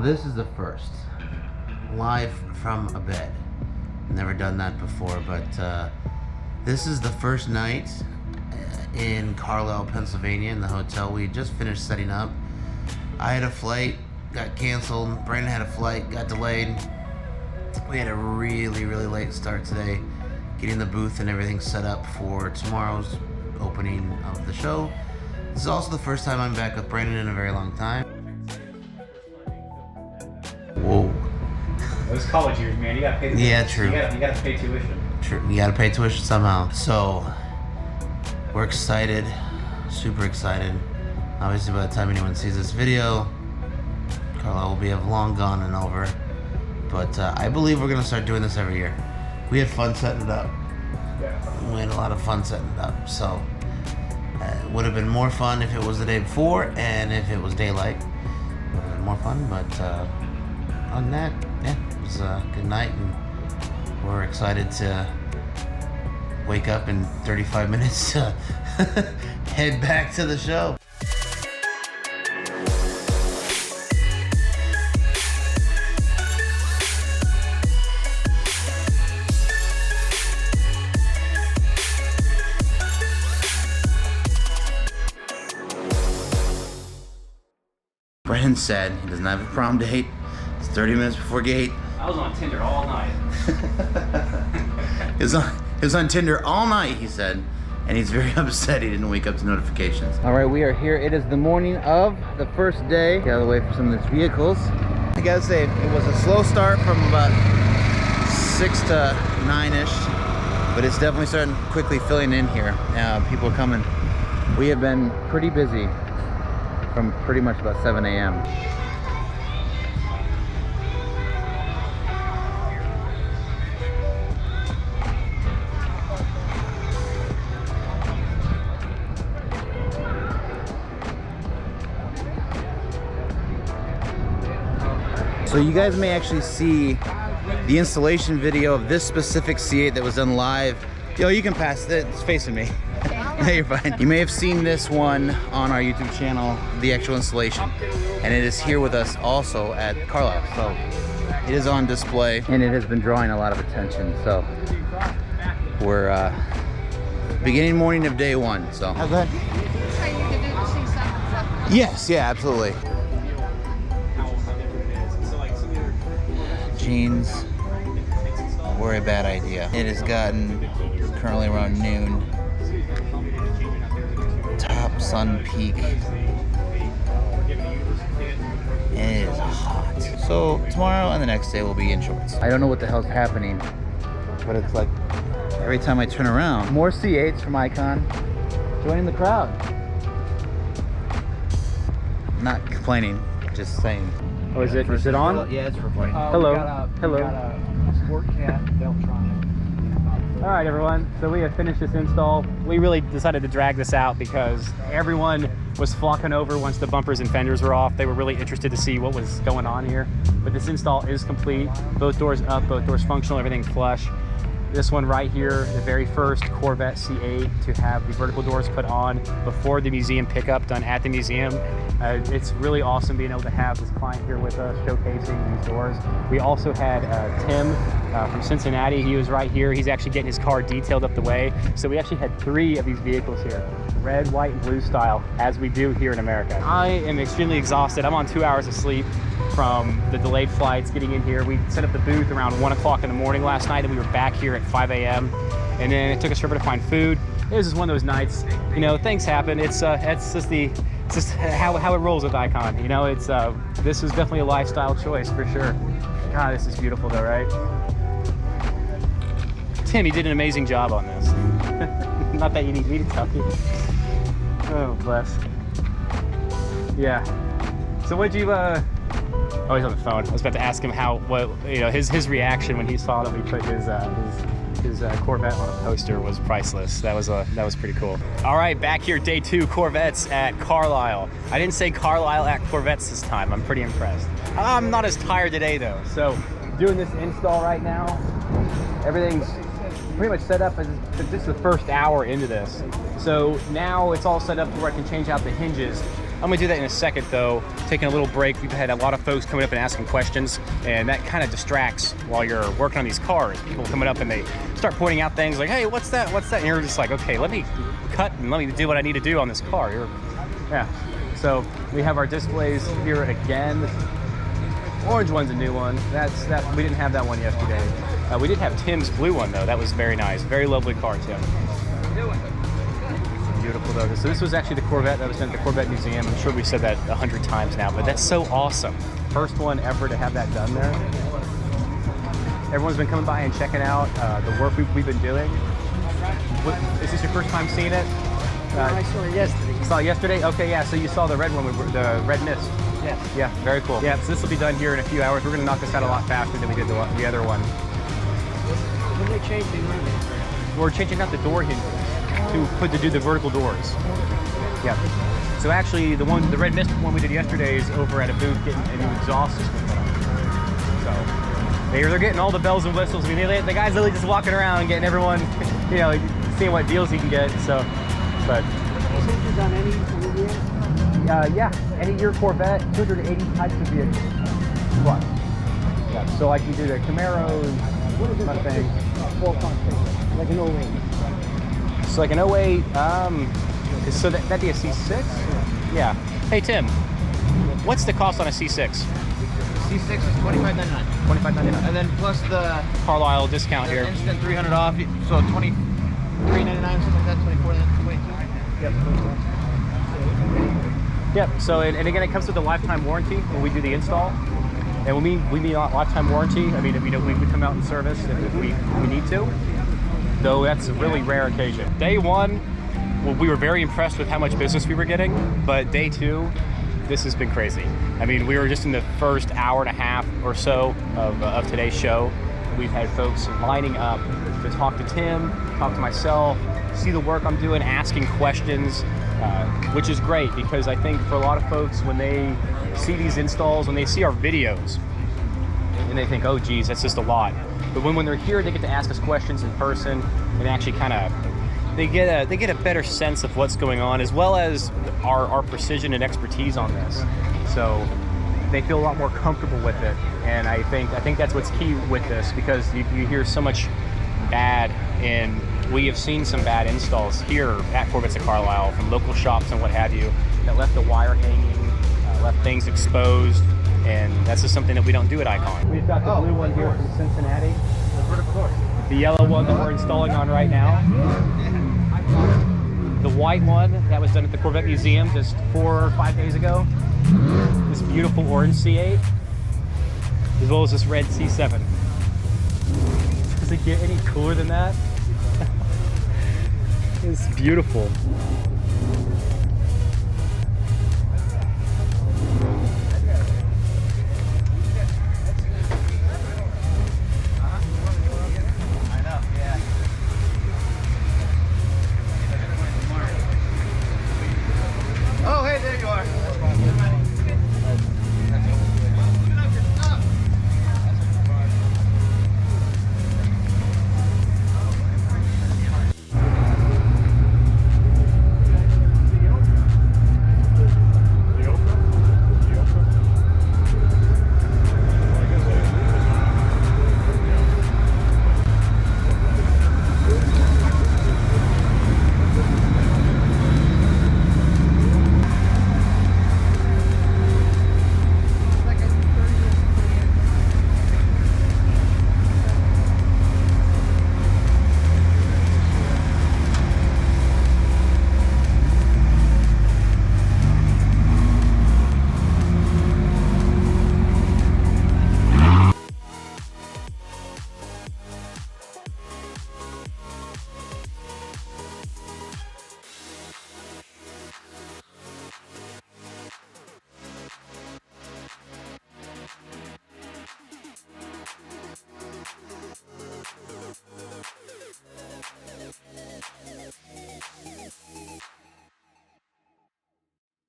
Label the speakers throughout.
Speaker 1: this is the first. Live from a bed. Never done that before, but this is the first night in Carlisle, Pennsylvania, in the hotel. We just finished setting up. I had a flight, got canceled. Brandon had a flight, got delayed. We had a really late start today, getting the booth and everything set up for tomorrow's opening of the show. This is also the first time I'm back with Brandon in a very long time. Whoa.
Speaker 2: Those college years, man, you gotta pay the
Speaker 1: Yeah, true.
Speaker 2: You gotta pay tuition.
Speaker 1: True, you gotta pay tuition somehow. So, we're excited, super excited. Obviously, by the time anyone sees this video, Carlisle will be long gone and over. But I believe we're gonna start doing this every year. We had fun setting it up. We had a lot of fun setting it up. So, it would have been more fun if it was the day before, and if it was daylight, it would have been more fun. But other than that, yeah, it was a good night, and we're excited to wake up in 35 minutes to head back to the show. Brendan said he doesn't have a prom date. It's 30 minutes before gate.
Speaker 2: I was on Tinder all night.
Speaker 1: He was on Tinder all night, he said, and he's very upset he didn't wake up to notifications. All right, we are here. It is the morning of the first day. Gotta wait for some of these vehicles. I gotta say, it was a slow start from about 6 to 9-ish, but it's definitely starting quickly filling in here. People are coming. We have been pretty busy from pretty much about 7 a.m. So you guys may actually see the installation video of this specific C8 that was done live. Yo, you can pass it, it's facing me. Yeah, you're fine. You may have seen this one on our YouTube channel, the actual installation. And it is here with us also at Carlisle. So it is on display and it has been drawing a lot of attention. So we're beginning morning of day one. So how's that? Yes, yeah, absolutely. Jeans were a bad idea. It has gotten currently around noon. Top sun peak. And it is hot. So tomorrow and the next day we'll be in shorts. I don't know what the hell's happening, but it's like every time I turn around, more C8s from Eikon joining the crowd. Not complaining, just saying.
Speaker 2: Oh, is it on?
Speaker 1: Yeah, it's recording.
Speaker 2: Hello.
Speaker 3: Hello. We got a Sport Cat Beltronic.
Speaker 2: All right, everyone. So we have finished this install. We really decided to drag this out because everyone was flocking over once the bumpers and fenders were off. They were really interested to see what was going on here. But this install is complete. Both doors up, both doors functional, everything flush. This one right here, the very first Corvette C8 to have the vertical doors put on before the museum pickup done at the museum. It's really awesome being able to have this client here with us showcasing these doors. We also had Tim from Cincinnati. He was right here. He's actually getting his car detailed up the way. So we actually had 3 of these vehicles here, red, white, and blue style, as we do here in America. I am extremely exhausted. I'm on 2 hours of sleep from the delayed flights getting in here. We set up the booth around 1 o'clock in the morning last night, and we were back here at 5 a.m. And then it took us forever to find food. It was just one of those nights, you know, things happen. It's just how it rolls with Eikon. You know, this is definitely a lifestyle choice for sure. God, this is beautiful though, right? Tim, you did an amazing job on this. Not that you need me to tell you. Oh, bless. Yeah. So what'd you, oh, he's on the phone. I was about to ask him his reaction when he saw that we put his Corvette on a poster was priceless. That was pretty cool. All right, back here, day 2, Corvettes at Carlisle. I didn't say Carlisle at Corvettes this time. I'm pretty impressed. I'm not as tired today though. So doing this install right now. Everything's pretty much set up as this is the first hour into this. So now it's all set up to where I can change out the hinges. I'm gonna do that in a second though. Taking a little break. We've had a lot of folks coming up and asking questions, and that kind of distracts while you're working on these cars. People coming up and they start pointing out things like, hey, what's that? What's that? And you're just like, okay, let me cut and let me do what I need to do on this car. Yeah. So we have our displays here again. Orange one's a new one. We didn't have that one yesterday. We did have Tim's blue one though. That was very nice. Very lovely car, Tim. Beautiful though. So this was actually the Corvette that was done at the Corvette Museum. I'm sure we've said that 100 times now, but that's so awesome. First one ever to have that done there. Everyone's been coming by and checking out the work we've been doing. Is this your first time seeing it?
Speaker 3: I saw it yesterday.
Speaker 2: You saw it yesterday? Okay, yeah. So you saw the red one, the red mist.
Speaker 3: Yes.
Speaker 2: Yeah, very cool. Yeah, so this will be done here in a few hours. We're gonna knock this out a lot faster than we did the other one.
Speaker 3: When they changed the
Speaker 2: We're changing out the door hinges to do the vertical doors. Yeah. So actually, the red mist one we did yesterday is over at a booth getting a new exhaust system put on. So they're getting all the bells and whistles. I mean, the guy's literally just walking around getting everyone, you know, seeing what deals he can get. So, but.
Speaker 3: Is on any year?
Speaker 2: Yeah, any year Corvette, 280 types of vehicles. What? Yeah. So like you do the Camaros,
Speaker 3: What is it?
Speaker 2: kind of thing.
Speaker 3: Like an 08.
Speaker 2: So like an 08, so that'd be a C6? Yeah. Hey Tim, what's the cost on a C6?
Speaker 4: C6 is $25.99.
Speaker 2: $25.99.
Speaker 4: And then plus the
Speaker 2: Carlisle discount here.
Speaker 4: instant 300 off, so $23.99, something like that, $24, $22.
Speaker 2: Yep. Yep. So and again, it comes with a lifetime warranty when we do the install. And when we mean lifetime warranty, I mean, we come out and service if we need to. Though that's a really rare occasion. Day one, well, we were very impressed with how much business we were getting, but day two, this has been crazy. I mean, we were just in the first hour and a half or so of today's show. We've had folks lining up to talk to Tim, talk to myself, see the work I'm doing, asking questions, which is great because I think for a lot of folks, when they see these installs, when they see our videos, and they think, oh geez, that's just a lot. But when they're here, they get to ask us questions in person and actually kind of, they get a better sense of what's going on, as well as our precision and expertise on this. So they feel a lot more comfortable with it. And I think that's what's key with this, because you hear so much bad, and we have seen some bad installs here at Corvettes of Carlisle from local shops and what have you that left the wire hanging, left things exposed. And that's just something that we don't do at Eikon. We've got the blue one here from Cincinnati. The yellow one that we're installing on right now. The white one that was done at the Corvette Museum just 4 or 5 days ago. This beautiful orange C8, as well as this red C7. Does it get any cooler than that? It's beautiful.
Speaker 4: Oh, hey, there you are.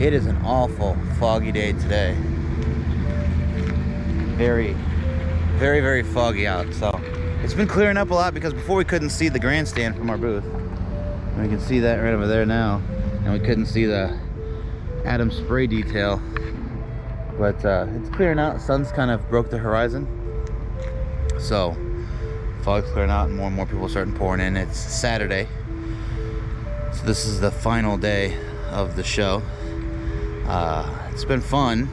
Speaker 1: It is an awful foggy day today. Very, very, very foggy out. So it's been clearing up a lot, because before we couldn't see the grandstand from our booth. And we can see that right over there now. And we couldn't see the Adam spray detail. But it's clearing out. Sun's kind of broke the horizon. So fog's clearing out and more people are starting pouring in. It's Saturday. So this is the final day of the show. It's been fun.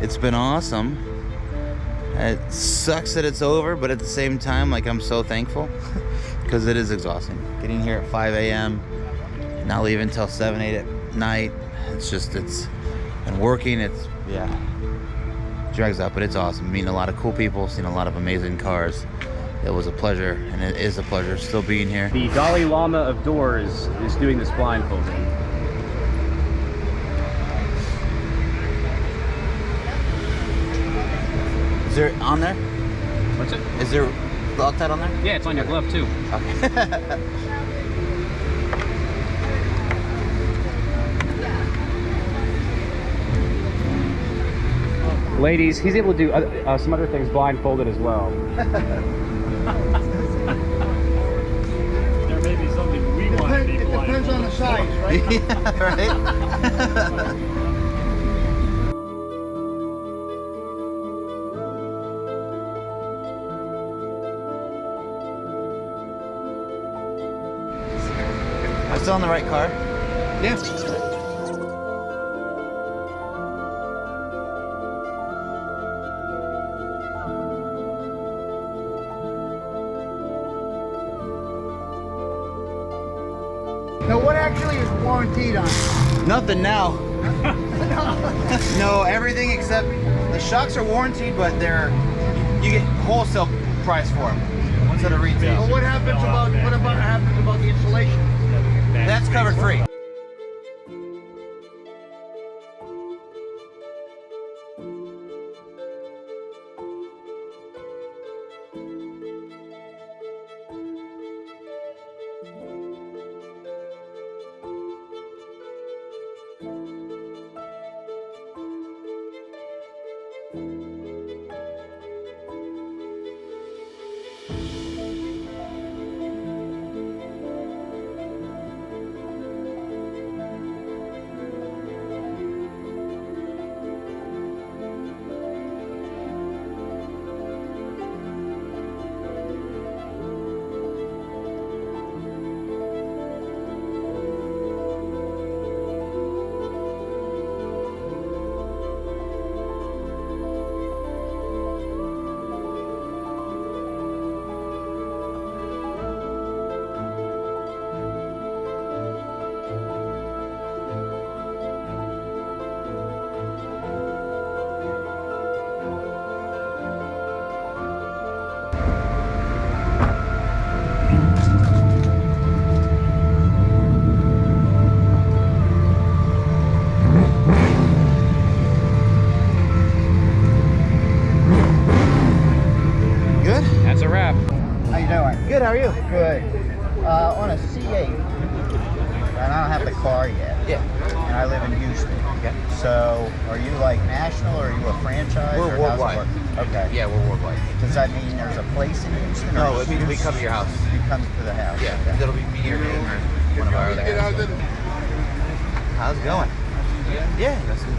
Speaker 1: It's been awesome. It sucks that it's over, but at the same time, like, I'm so thankful because it is exhausting. Getting here at 5 a.m., not leaving until 7, 8 at night. It's and working, yeah, drags out, but it's awesome. Meeting a lot of cool people, seeing a lot of amazing cars. It was a pleasure, and it is a pleasure still being here.
Speaker 2: The Dalai Lama of doors is doing this blindfolding.
Speaker 1: Is there on there?
Speaker 2: What's it?
Speaker 1: Is there Loctite on there?
Speaker 2: Yeah, it's on your glove too.
Speaker 1: Okay.
Speaker 2: Ladies, he's able to do some other things blindfolded as well.
Speaker 5: There may be something we want to be
Speaker 3: It
Speaker 5: blind.
Speaker 3: depends on the size, right?
Speaker 1: Yeah, right? Am I still in the right car?
Speaker 3: Yeah. Now, what actually is warranted on it?
Speaker 1: Nothing now. No, everything except the shocks are warranted, but you get wholesale price for them instead of retail.
Speaker 3: Well, what happens about the insulation?
Speaker 1: That's covered free.
Speaker 2: That's a wrap.
Speaker 3: How you doing?
Speaker 1: Good, how are you?
Speaker 3: Good. On a C8, and I don't have the car yet.
Speaker 1: Yeah.
Speaker 3: And I live in Houston.
Speaker 1: Okay.
Speaker 3: So, are you like national, or are you a franchise?
Speaker 1: We're
Speaker 3: or how's it
Speaker 1: worldwide.
Speaker 3: work? Okay.
Speaker 1: Yeah, we're worldwide.
Speaker 3: Does that mean there's a place in Houston?
Speaker 1: No,
Speaker 3: or
Speaker 1: we come to your house.
Speaker 3: You come to the house.
Speaker 1: Yeah,
Speaker 3: Okay.
Speaker 1: that'll be me or Dane or one of our other guys. How's it going? Yeah, that's good.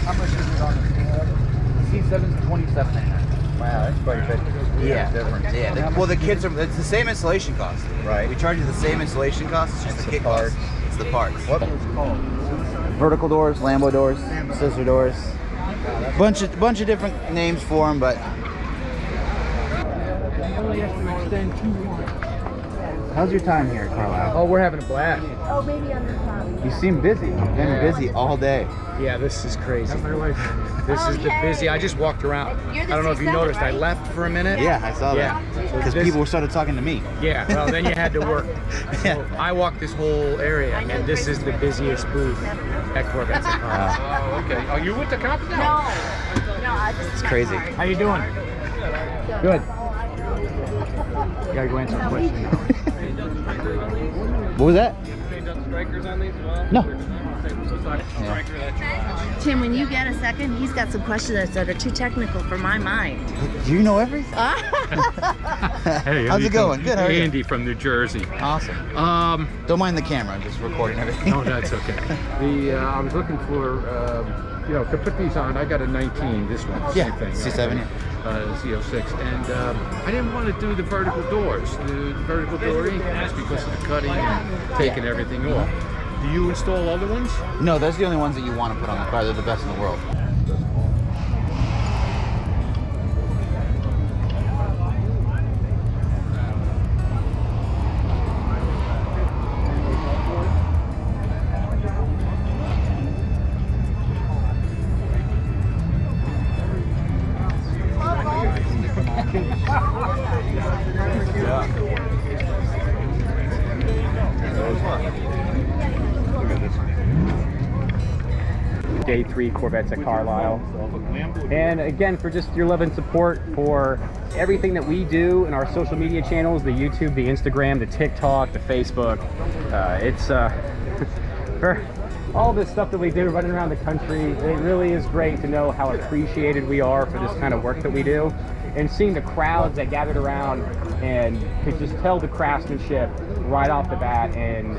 Speaker 3: How much is it on the
Speaker 1: C7's 27.5.
Speaker 3: Wow, that's quite a bit.
Speaker 1: Yeah,
Speaker 3: different.
Speaker 1: Yeah. Well, the kits it's the same installation cost.
Speaker 3: Right.
Speaker 1: We charge you the same installation cost. It's just
Speaker 3: It's
Speaker 1: the
Speaker 3: the
Speaker 1: kit cost.
Speaker 3: parts.
Speaker 1: It's the parts.
Speaker 3: What was it called?
Speaker 1: Vertical doors, Lambo doors, scissor doors. Bunch of different names for them, but how's your time here, Carlisle?
Speaker 2: Oh, we're having a blast.
Speaker 6: Oh, maybe on the top.
Speaker 1: You seem busy. You've been busy all day.
Speaker 2: Yeah, this is crazy. This
Speaker 6: Oh,
Speaker 2: is the
Speaker 6: yay.
Speaker 2: busy. I just walked around.
Speaker 6: You're the
Speaker 2: I don't know if you
Speaker 6: 6'7",
Speaker 2: noticed. I
Speaker 6: right?
Speaker 2: left for a minute.
Speaker 1: Yeah, I saw
Speaker 2: Yeah.
Speaker 1: that.
Speaker 2: So
Speaker 1: Because
Speaker 2: this-
Speaker 1: people started talking to me.
Speaker 2: Yeah, well, then you had to work.
Speaker 1: Yeah.
Speaker 2: So I walked this whole area, and this is the busiest booth at Corvettes and Carlisle.
Speaker 5: Oh, okay. Oh, you with the company?
Speaker 6: No, I just.
Speaker 1: It's crazy.
Speaker 2: How you doing? Good. You gotta go answer a question now.
Speaker 1: What was that?
Speaker 5: Strikers on these as well?
Speaker 1: No.
Speaker 6: Tim, when you get a second, he's got some questions that are too technical for my mind.
Speaker 3: Do you know everything?
Speaker 5: Hey,
Speaker 3: How's it going? Good. How are you?
Speaker 5: Andy from New Jersey.
Speaker 3: Awesome. Don't mind the camera. I'm just recording everything.
Speaker 5: No, that's okay. I was looking for, to put these on. I got a 19. This one,
Speaker 3: Yeah,
Speaker 5: same thing.
Speaker 3: C7.
Speaker 5: Okay. Z06, and I didn't want to do the vertical doors, the vertical door anchors, because of the cutting and taking everything off. Do you install other ones?
Speaker 3: No, those are the only ones that you want to put on the car. They're the best in the world.
Speaker 2: Day 3 Corvettes at Carlisle. And again, for just your love and support for everything that we do in our social media channels, the YouTube, the Instagram, the TikTok, the Facebook. It's for all this stuff that we do running around the country, it really is great to know how appreciated we are for this kind of work that we do. And seeing the crowds that gathered around and could just tell the craftsmanship right off the bat. And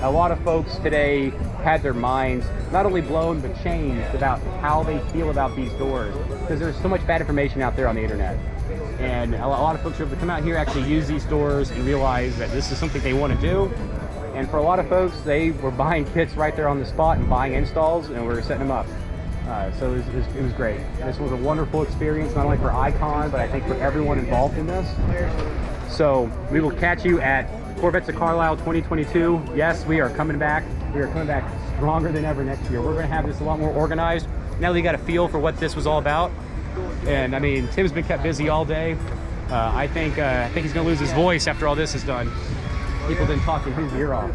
Speaker 2: a lot of folks today had their minds not only blown but changed about how they feel about these doors, because there's so much bad information out there on the internet. And a lot of folks who have come out here actually use these doors and realize that this is something they want to do. And for a lot of folks, they were buying kits right there on the spot and buying installs, and we're setting them up. So it was great. This was a wonderful experience, not only for Eikon, but I think for everyone involved in this. So we will catch you at Corvettes of Carlisle 2022. Yes, we are coming back. We are coming back stronger than ever next year. We're going to have this a lot more organized. Now that you got a feel for what this was all about. And I mean, Tim's been kept busy all day. I think he's going to lose his voice after all this is done. People been talking his ear off.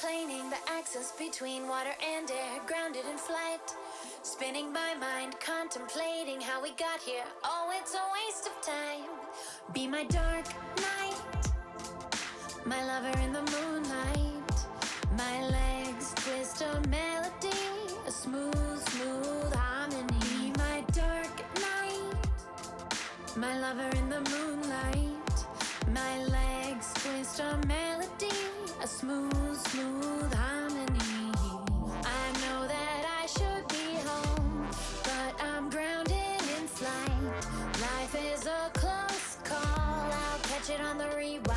Speaker 7: Planing the axis between water and air, grounded in flight. Spinning my mind, contemplating how we got here. Oh, it's a waste of time. Be my dark night, my lover in the moonlight. My legs twist a melody, a smooth, smooth harmony. Be my dark night, my lover in the moonlight. My legs twist a melody, a smooth, smooth harmony. I know that I should be home, but I'm grounded in flight. Life is a close call, I'll catch it on the rewind.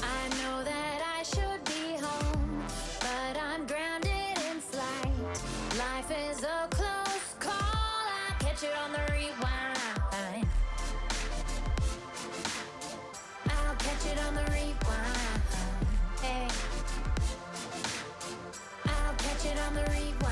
Speaker 7: I know that I should be home, but I'm grounded in flight. Life is a close call, I'll catch it on the rewind. I'll catch it on the rewind. Hey, I'll catch it on the rewind.